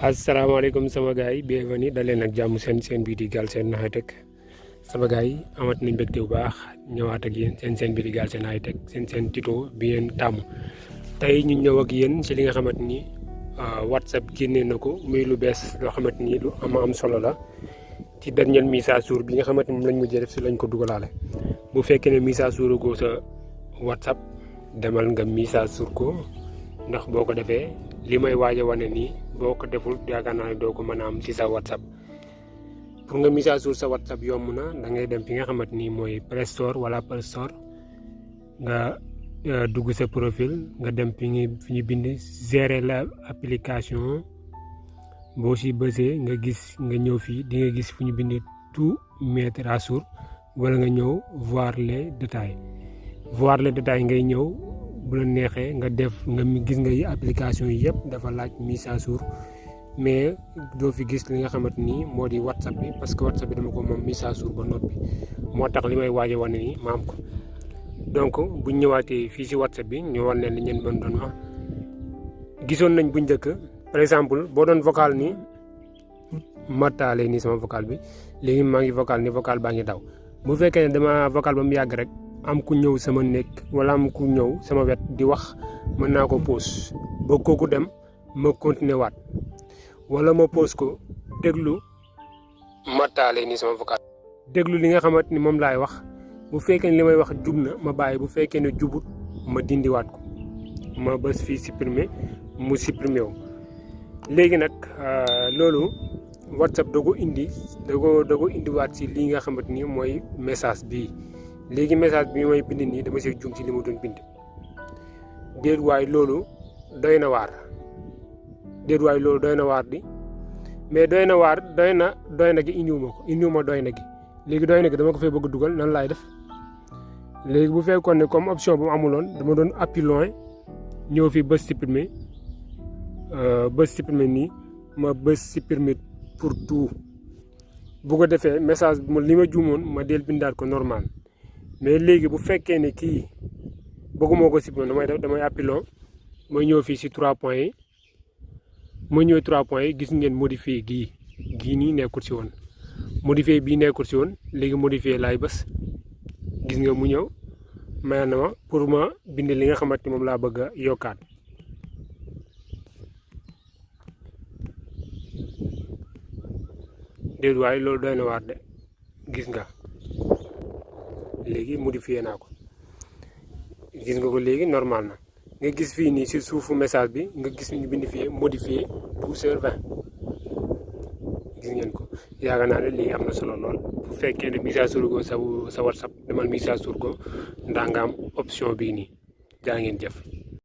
asalaamaaleykum sama gars yi bienvenue daleen ak jàmm seen bii di Galsen High Tech sama gars yi amat nañ mbégte bu baax ñëwaat ak yéen seen bii di Galsen High Tech seen tuto bi ngeen tàmm tey ñu ñëw ak yéen ci li nga xamante ni WhatsApp génnee na ko muy lu bees loo xamante ni lu am solo la ci dernière mise à jour bi nga xamante ni moom lañ mujjee def si lañ ko dugalaale bu fekkee ne mise à jour ko sa WhatsApp demal nga mise à jour ko ndax boo ko defee li may waaj a wane nii boo ko deful yaakaar naa ne doo ko mën a am ci sa WhatsApp pour nga mise à jour sa WhatsApp yomb na da ngay dem fi nga xamante ni mooy Play Store wala Apple Store nga dugg sa profil nga dem fi ñu bind gérer la application boo si bësee nga gis nga ñëw fii di nga gis fu ñu bind tout mettre à jour wala nga ñëw voir les détails ngay ñëw. bu la neexee nga def nga gis nga application yi yëpp dafa laaj mise à jour mais doo fi gis li nga xamante ni moo di WhatsApp bi parce que WhatsApp bi dama ko moom mise à jour ba noppi moo tax li may waaj a wane nii ma am ko donc buñ ñëwaatee fii si WhatsApp bi ñu wan leen li ngeen doon wax gisoon nañ bu njëkk par exemple boo doon vocal nii ma taalee nii sama vocal bi léegi maa ngi vocal ni vocal baa ngi daw bu fekkee ne dama vocal ba mu yàgg rek am ku ñëw sama nekk wala am ku ñëw sama wet di wax mën naa ko pause ba kooku dem ma continuer waat wala ma pause ko déglu ma taale ni sama vocal déglu li nga xamante ni moom laay wax bu fekkee ne li may wax jub na ma bàyyi bu fekkee ne jubut ma dindiwaat ko ma bës fii supprimer mu supprimer wu léegi nag loolu WhatsApp da ko indiwaat si li nga xamante ni mooy message bii léegi message bi may bind nii dama see jum ci li ma doon bind déet waay loolu doy na waar di mais doy na gi indiwuma doy na gi léegi doy na gi dama ko fay bëgg dugal nan laay def léegi bu fekkoon ne comme option bu mu amuloon dama doon appui loin ñëw fi bës supprimer nii ma bës supprimer pour tout bu ko defee message bi li ma juumoon ma del bindaat ko normal mais léegi bu fekkee ne kii bëgguma ko supprimer damay appilon mooy ñëw fii si 3 points yi mooy ñëw 3 points yi gis ngeen modifier gii nii nekkul si woon modifier bii nekkul si woon léegi modifier laay bës gis nga mu ñëw may na ma pour ma bind li nga xamante ni moom laa bëgg a yokkaat déedéet waaye loolu doy na waar de gis nga léegi modifié naa ko gis nga ko léegi normal na nga gis fii nii si suufu message bi nga gis ñu bind fii modifié 12h20 gis ngeen ko yaakaar naa ne lii am na solo lool bu fekkee ne mise à jour ko sa WhatsApp demal mise à jour ko ndax nga am option bii nii jaa ngeen jëf.